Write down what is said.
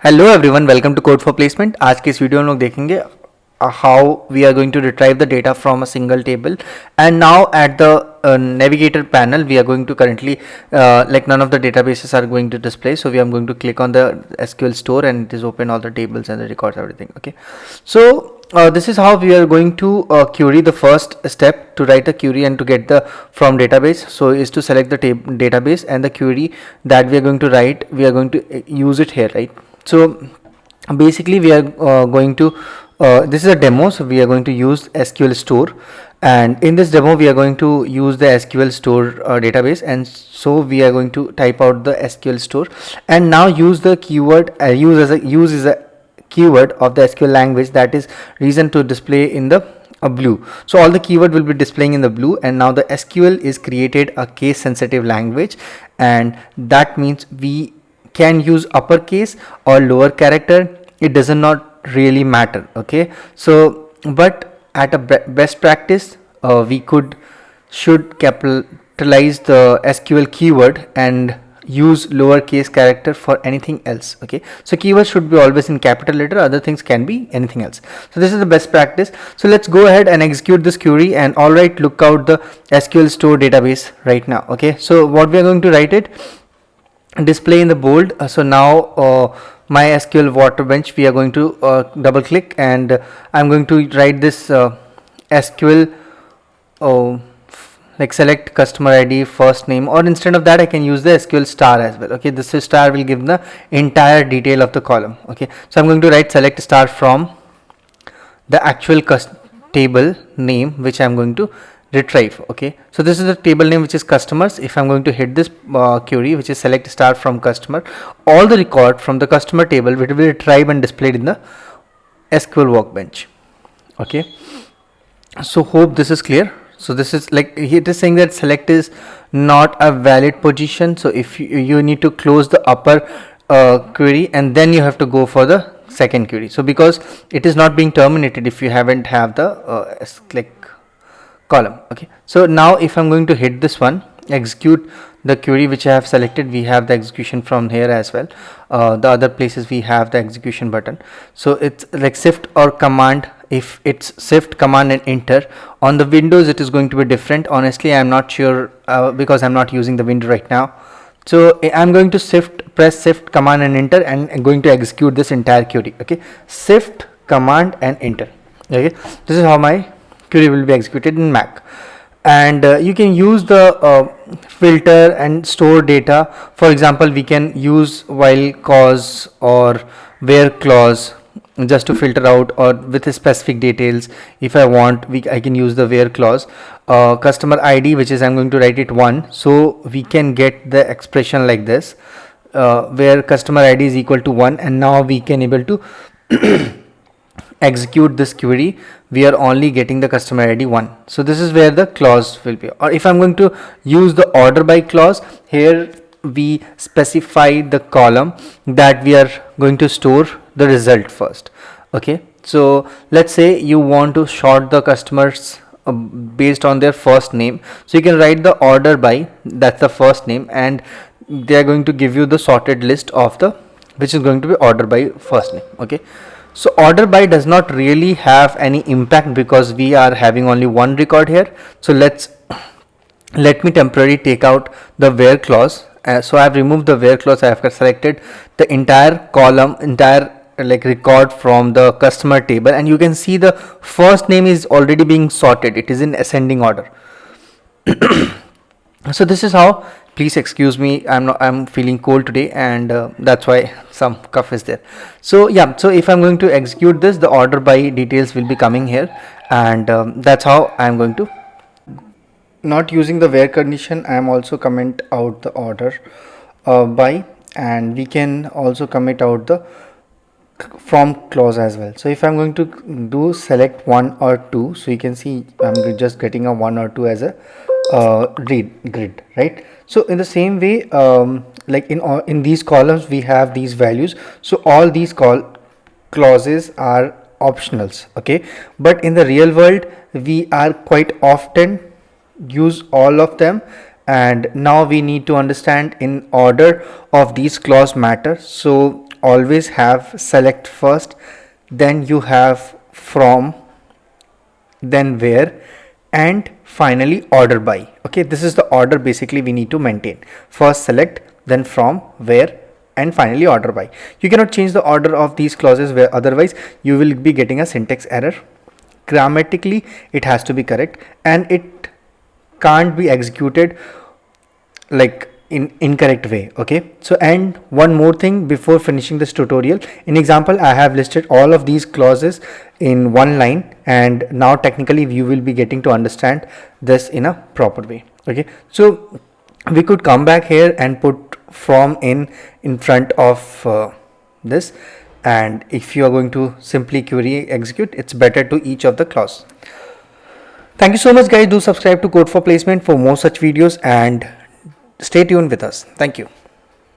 Hello everyone, welcome to code for placement. आज के इस वीडियो में हम लोग देखेंगे how we are going to retrieve the data from a single table and now at the navigator panel we are going to currently like none of the databases are going to display, so we are going to click on the SQL store and it is open all the tables and the records, everything. Okay, so this is how we are going to query. The first step to write a query and to get the from database, so is to select the database, and the query that we are going to write, we are going to use it here, right? So basically we are going to this is a demo, so we are going to use SQL store, and in this demo we are going to use the SQL store database, and so we are going to type out the SQL store and now use the keyword use is a keyword of the SQL language, that is reason to display in the blue. So all the keyword will be displaying in the blue, and now the SQL is created a case sensitive language, and that means we can use uppercase or lower character, it does not really matter. Okay, so but at a best practice we should capitalize the SQL keyword and use lowercase character for anything else. Okay, so keywords should be always in capital letter, other things can be anything else. So this is the best practice. So let's go ahead and execute this query, and all right, look out the SQL store database right now. Okay, so what we are going to write it, display in the bold. So now mysql workbench we are going to double click, and I'm going to write this SQL like select customer ID first name, or instead of that I can use the SQL star as well. Okay, this star will give the entire detail of the column. Okay, so I'm going to write select star from the actual table name which I'm going to retrieve. Okay, so this is the table name which is customers. If I'm going to hit this query which is select star from customer, all the record from the customer table will be retrieved and displayed in the SQL workbench. Okay, so hope this is clear. So this is like it is saying that select is not a valid position, so if you need to close the upper query and then you have to go for the second query. So because it is not being terminated if you haven't have the like column. Okay, so now if I'm going to hit this one, execute the query which I have selected, we have the execution from here as well. The other places we have the execution button. So it's like shift or command. If it's shift, command and enter, on the Windows it is going to be different. Honestly I'm not sure because I'm not using the window right now. So I'm going to press shift, command and enter, and I'm going to execute this entire query. Okay, shift, command and enter. Okay, this is how my query will be executed in Mac. And you can use the filter and store data. For example, we can use while clause or where clause just to filter out, or with specific details. If I want, I can use the where clause. Customer ID, which is I'm going to write it 1, so we can get the expression like this, where customer ID is equal to 1, and now we can able to execute this query. We are only getting the customer ID 1, so this is where the clause will be. Or if I'm going to use the order by clause, here we specify the column that we are going to store the result first. Okay, so let's say you want to sort the customers based on their first name, so you can write the order by, that's the first name, and they are going to give you the sorted list of the which is going to be order by first name. Okay, so order by does not really have any impact because we are having only one record here. So let me temporarily take out the where clause. So I have removed the where clause. I have selected the entire column, entire like record from the customer table, and you can see the first name is already being sorted. It is in ascending order. So this is how. Please excuse me, I'm feeling cold today, and that's why some cough is there. So yeah, so if I'm going to execute this, the order by details will be coming here, and that's how I'm going to, not using the where condition, I am also comment out the order by, and we can also comment out the from clause as well. So if I'm going to do select 1 or 2, so you can see I'm just getting a 1 or 2 as a grid, right? So in the same way, like in these columns we have these values, so all these clauses are optionals. Okay, but in the real world we are quite often use all of them, and now we need to understand in order of these clause matter. So always have select first, then you have from, then where, and finally order by. Okay, this is the order basically we need to maintain. First select, then from, where, and finally order by. You cannot change the order of these clauses, where otherwise you will be getting a syntax error. Grammatically it has to be correct, and it can't be executed like in incorrect way. Okay, so and one more thing before finishing this tutorial, in example I have listed all of these clauses in one line, and now technically you will be getting to understand this in a proper way. Okay, so we could come back here and put from in front of this, and if you are going to simply query execute, it's better to each of the clause. Thank you so much guys. Do subscribe to Code for Placement for more such videos, and stay tuned with us. Thank you.